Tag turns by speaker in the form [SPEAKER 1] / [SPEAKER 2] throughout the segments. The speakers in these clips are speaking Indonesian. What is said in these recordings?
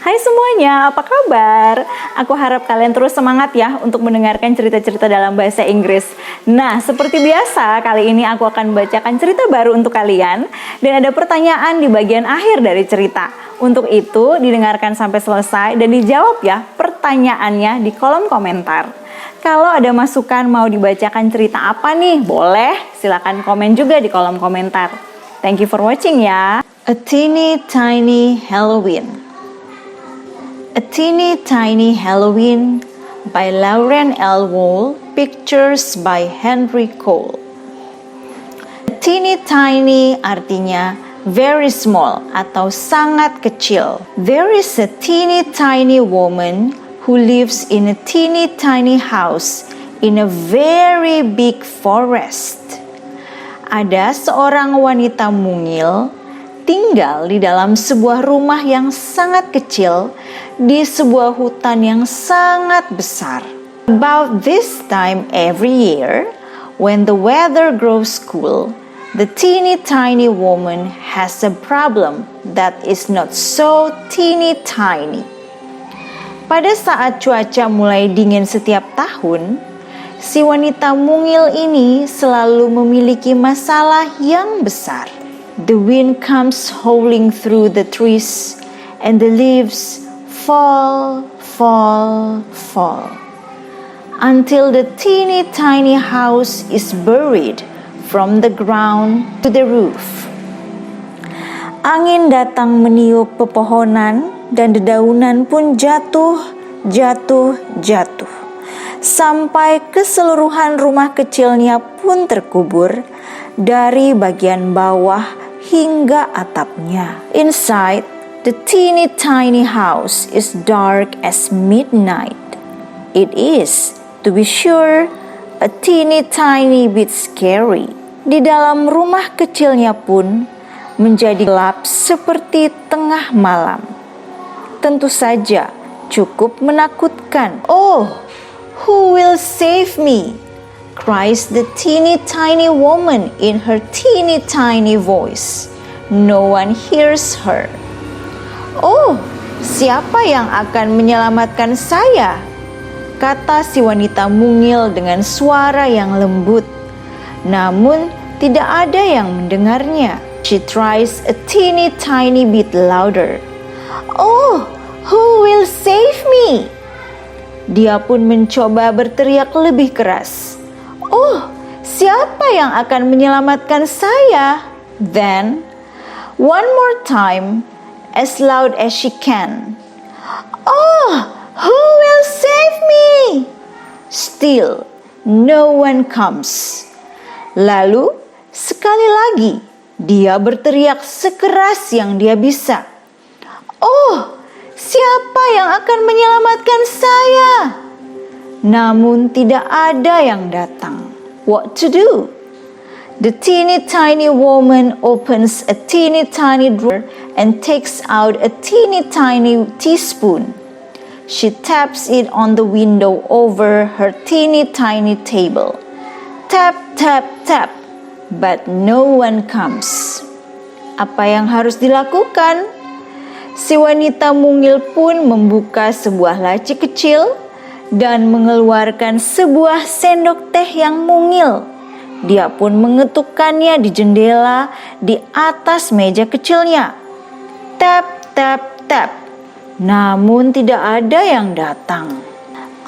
[SPEAKER 1] Hai semuanya, apa kabar? Aku harap kalian terus semangat ya untuk mendengarkan cerita-cerita dalam bahasa Inggris. Nah, seperti biasa, kali ini aku akan bacakan cerita baru untuk kalian dan ada pertanyaan di bagian akhir dari cerita. Untuk itu, didengarkan sampai selesai dan dijawab ya pertanyaannya di kolom komentar. Kalau ada masukan mau dibacakan cerita apa nih? Boleh, silakan komen juga di kolom komentar. Thank you for watching ya. A Teeny Tiny Halloween. A Teeny Tiny Halloween by Lauren L. Wall, pictures by Henry Cole. A teeny tiny artinya very small atau sangat kecil. There is a teeny tiny woman who lives in a teeny tiny house in a very big forest. Ada seorang wanita mungil tinggal di dalam sebuah rumah yang sangat kecil di sebuah hutan yang sangat besar. About this time every year, when the weather grows cool, the teeny tiny woman has a problem that is not so teeny tiny. Pada saat cuaca mulai dingin setiap tahun, si wanita mungil ini selalu memiliki masalah yang besar. The wind comes howling through the trees and the leaves fall until the teeny tiny house is buried from the ground to the roof. Angin datang meniup pepohonan dan dedaunan pun jatuh sampai keseluruhan rumah kecilnya pun terkubur dari bagian bawah hingga atapnya. Inside, the teeny tiny house is dark as midnight. It is, to be sure, a teeny tiny bit scary. Di dalam rumah kecilnya pun menjadi gelap seperti tengah malam. Tentu saja cukup menakutkan. Oh, who will save me? Cries the teeny tiny woman in her teeny tiny voice. No one hears her. Oh, siapa yang akan menyelamatkan saya? Kata si wanita mungil dengan suara yang lembut. Namun tidak ada yang mendengarnya. She tries a teeny tiny bit louder. Oh, who will save me? Dia pun mencoba berteriak lebih keras. Oh, siapa yang akan menyelamatkan saya? Then, one more time, as loud as she can. Oh, who will save me? Still, no one comes. Lalu, sekali lagi, dia berteriak sekeras yang dia bisa. Oh, siapa yang akan menyelamatkan saya? Namun tidak ada yang datang. What to do? The teeny tiny woman opens a teeny tiny drawer and takes out a teeny tiny teaspoon. She taps it on the window over her teeny tiny table. Tap, tap, tap, but no one comes. Apa yang harus dilakukan? Si wanita mungil pun membuka sebuah laci kecil dan mengeluarkan sebuah sendok teh yang mungil. Dia pun mengetukkannya di jendela di atas meja kecilnya. Tap, tap, tap. Namun tidak ada yang datang.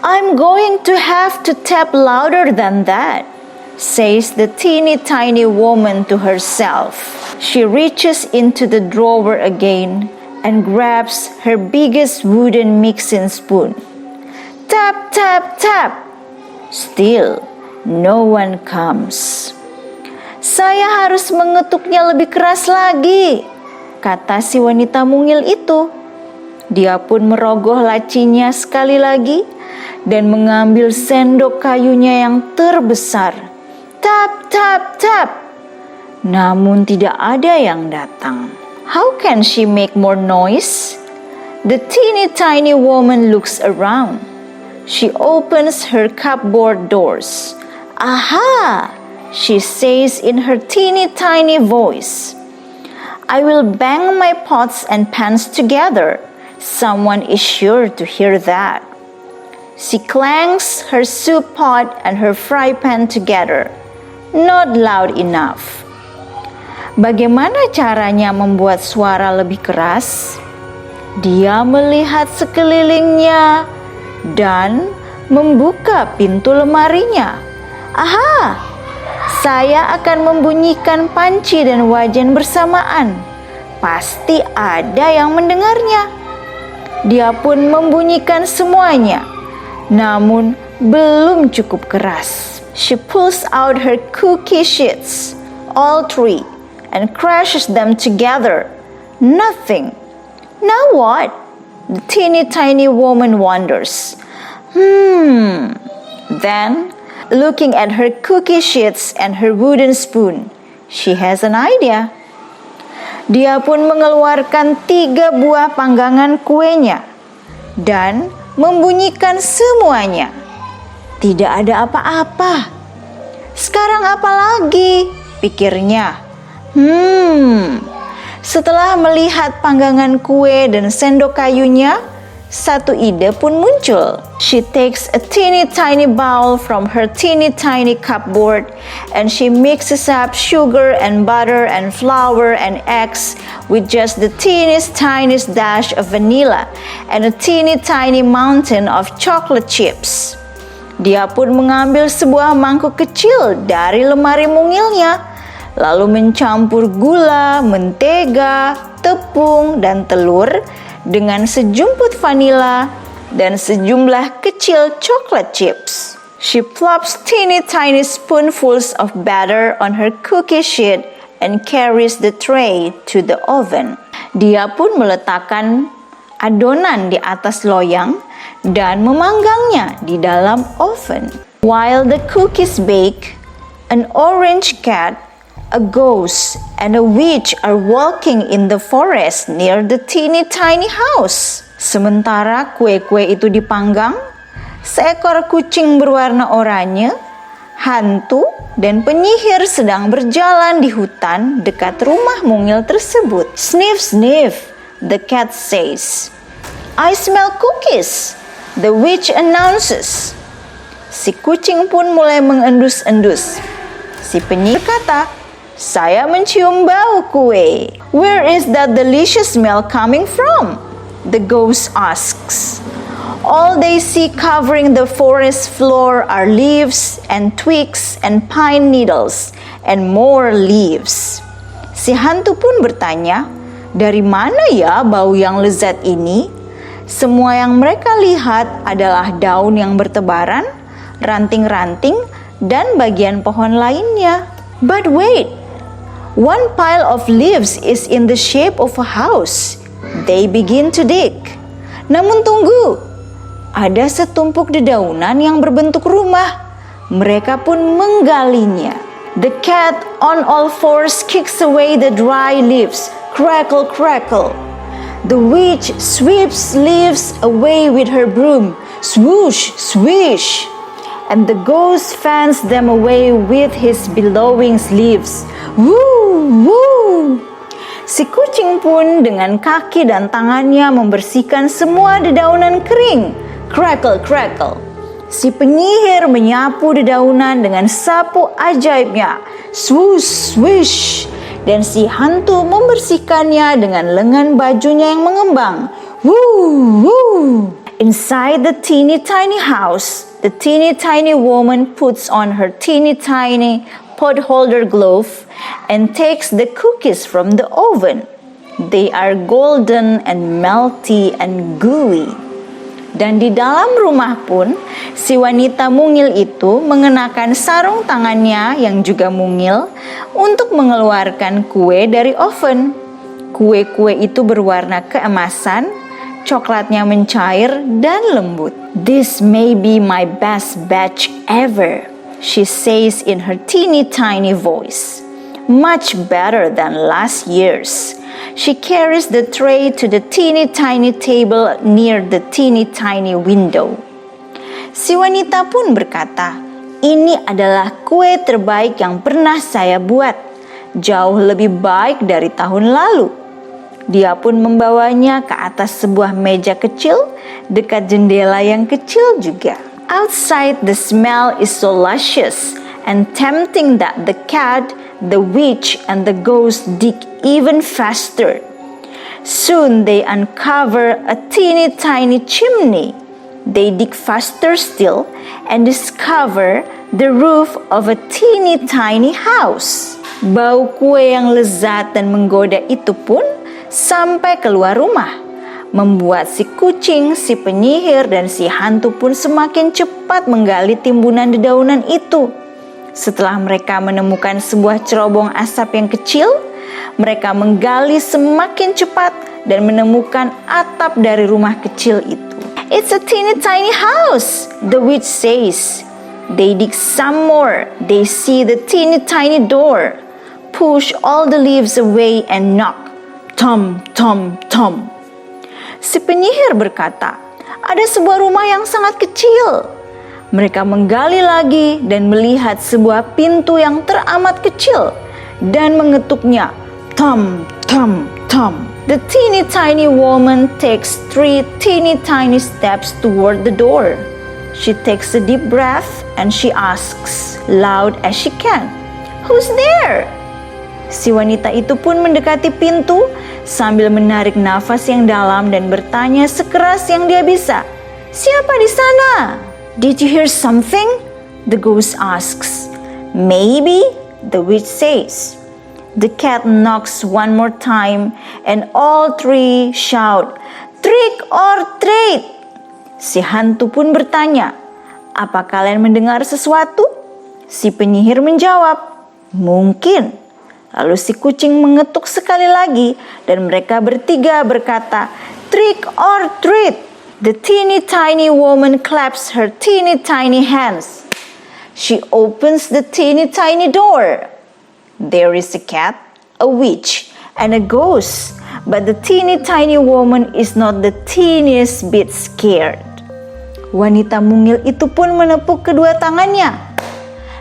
[SPEAKER 1] I'm going to have to tap louder than that, says the teeny tiny woman to herself. She reaches into the drawer again and grabs her biggest wooden mixing spoon. Tap, tap, tap. Still, no one comes. Saya harus mengetuknya lebih keras lagi, kata si wanita mungil itu. Dia pun merogoh lacinya sekali lagi dan mengambil sendok kayunya yang terbesar. Tap, tap, tap. Namun tidak ada yang datang. How can she make more noise? The teeny tiny woman looks around. She opens her cupboard doors. Aha! She says in her teeny tiny voice. I will bang my pots and pans together, Someone is sure to hear that. She clangs her soup pot and her fry pan together. Not loud enough. Bagaimana caranya membuat suara lebih keras? Dia melihat sekelilingnya dan membuka pintu lemarinya. Aha! Saya akan membunyikan panci dan wajan bersamaan. Pasti ada yang mendengarnya. Dia pun membunyikan semuanya, namun belum cukup keras. She pulls out her cookie sheets, all three, and crashes them together. Nothing. Now what? The teeny tiny woman wonders. Then, looking at her cookie sheets and her wooden spoon, she has an idea. Dia pun mengeluarkan 3 buah panggangan kuenya dan membunyikan semuanya. Tidak ada apa-apa. Sekarang apa lagi? Pikirnya. Setelah melihat panggangan kue dan sendok kayunya, satu ide pun muncul. She takes a teeny tiny bowl from her teeny tiny cupboard and she mixes up sugar and butter and flour and eggs with just the teeniest tiniest dash of vanilla and a teeny tiny mountain of chocolate chips. Dia pun mengambil sebuah mangkuk kecil dari lemari mungilnya, lalu mencampur gula, mentega, tepung, dan telur dengan sejumput vanila dan sejumlah kecil chocolate chips. She plops teeny tiny spoonfuls of batter on her cookie sheet and carries the tray to the oven. Dia pun meletakkan adonan di atas loyang dan memanggangnya di dalam oven. While the cookies bake, an orange cat, a ghost, and a witch are walking in the forest near the teeny tiny house. Sementara kue-kue itu dipanggang, seekor kucing berwarna oranye, hantu, dan penyihir sedang berjalan di hutan dekat rumah mungil tersebut. Sniff, sniff, the cat says. I smell cookies, the witch announces. Si kucing pun mulai mengendus-endus. Si penyihir berkata, saya mencium bau kue. Where is that delicious smell coming from? The ghost asks. All they see covering the forest floor are leaves and twigs and pine needles and more leaves. Si hantu pun bertanya, dari mana ya bau yang lezat ini? Semua yang mereka lihat adalah daun yang bertebaran, ranting-ranting, dan bagian pohon lainnya. But wait! One pile of leaves is in the shape of a house. They begin to dig. Namun tunggu, ada setumpuk dedaunan yang berbentuk rumah. Mereka pun menggalinya. The cat on all fours kicks away the dry leaves. Crackle, crackle. The witch sweeps leaves away with her broom. Swoosh, swish. And the ghost fans them away with his billowing sleeves. Woo, woo. Si kucing pun dengan kaki dan tangannya membersihkan semua dedaunan kering. Crackle, crackle. Si penyihir menyapu dedaunan dengan sapu ajaibnya. Swoosh, swish. Dan si hantu membersihkannya dengan lengan bajunya yang mengembang. Woo, woo. Inside the teeny tiny house, the teeny tiny woman puts on her teeny tiny potholder glove and takes the cookies from the oven. They are golden and melty and gooey. Dan di dalam rumah pun, si wanita mungil itu mengenakan sarung tangannya yang juga mungil untuk mengeluarkan kue dari oven. Kue-kue itu berwarna keemasan, coklatnya mencair dan lembut. This may be my best batch ever, she says in her teeny tiny voice. Much better than last year's. She carries the tray to the teeny tiny table near the teeny tiny window. Si wanita pun berkata, ini adalah kue terbaik yang pernah saya buat. Jauh lebih baik dari tahun lalu. Dia pun membawanya ke atas sebuah meja kecil dekat jendela yang kecil juga. Outside the smell is so luscious and tempting that the cat, the witch, and the ghost dig even faster. Soon they uncover a teeny tiny chimney. They dig faster still and discover the roof of a teeny tiny house. Bau kue yang lezat dan menggoda itu pun sampai keluar rumah, membuat si kucing, si penyihir, dan si hantu pun semakin cepat menggali timbunan dedaunan itu. Setelah mereka menemukan sebuah cerobong asap yang kecil, mereka menggali semakin cepat dan menemukan atap dari rumah kecil itu. "It's a teeny tiny house," the witch says. They dig some more. They see the teeny tiny door. Push all the leaves away and knock. Tom, tom, tom. Si penyihir berkata, "Ada sebuah rumah yang sangat kecil." Mereka menggali lagi dan melihat sebuah pintu yang teramat kecil dan mengetuknya. Tom, tom, tom. The teeny tiny woman takes 3 teeny tiny steps toward the door. She takes a deep breath and she asks loud as she can, "Who's there?" Si wanita itu pun mendekati pintu sambil menarik nafas yang dalam dan bertanya sekeras yang dia bisa, "Siapa di sana?" "Did you hear something?" the ghost asks. "Maybe," the witch says. The cat knocks one more time and all 3 shout, "Trick or treat!" Si hantu pun bertanya, "Apa kalian mendengar sesuatu?" Si penyihir menjawab, "Mungkin." Lalu si kucing mengetuk sekali lagi dan mereka bertiga berkata, "Trick or treat!" The teeny tiny woman claps her teeny tiny hands. She opens the teeny tiny door. There is a cat, a witch, and a ghost, but the teeny tiny woman is not the teeniest bit scared. Wanita mungil itu pun menepuk kedua tangannya,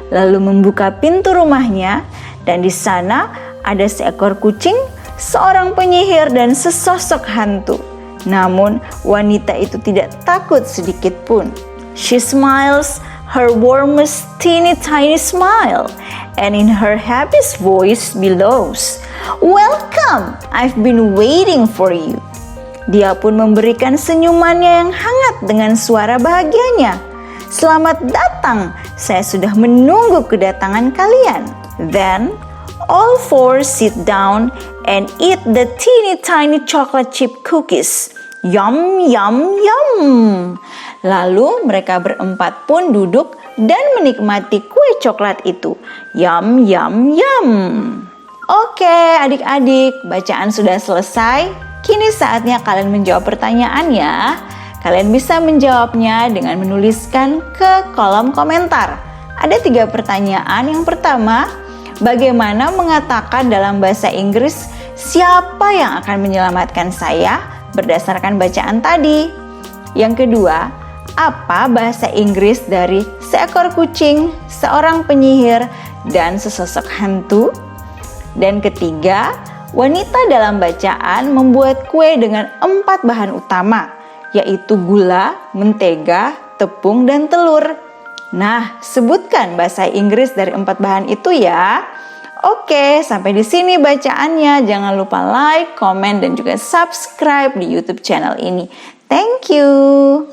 [SPEAKER 1] lalu membuka pintu rumahnya, dan di sana ada seekor kucing, seorang penyihir, dan sesosok hantu. Namun wanita itu tidak takut sedikit pun. She smiles her warmest teeny tiny smile, and in her happiest voice bellows, "Welcome! I've been waiting for you." Dia pun memberikan senyumannya yang hangat dengan suara bahagianya. "Selamat datang, saya sudah menunggu kedatangan kalian." Then, all 4 sit down and eat the teeny tiny chocolate chip cookies. Yum, yum, yum. Lalu mereka berempat pun duduk dan menikmati kue coklat itu. Yum, yum, yum. Oke, adik-adik, bacaan sudah selesai. Kini saatnya kalian menjawab pertanyaan ya. Kalian bisa menjawabnya dengan menuliskan ke kolom komentar. Ada 3 pertanyaan. Yang pertama, bagaimana mengatakan dalam bahasa Inggris siapa yang akan menyelamatkan saya berdasarkan bacaan tadi? Yang kedua, apa bahasa Inggris dari seekor kucing, seorang penyihir, dan sesosok hantu? Dan ketiga, wanita dalam bacaan membuat kue dengan 4 bahan utama, yaitu gula, mentega, tepung, dan telur. Nah, sebutkan bahasa Inggris dari 4 bahan itu ya. Oke, sampai di sini bacaannya. Jangan lupa like, komen, dan juga subscribe di YouTube channel ini. Thank you.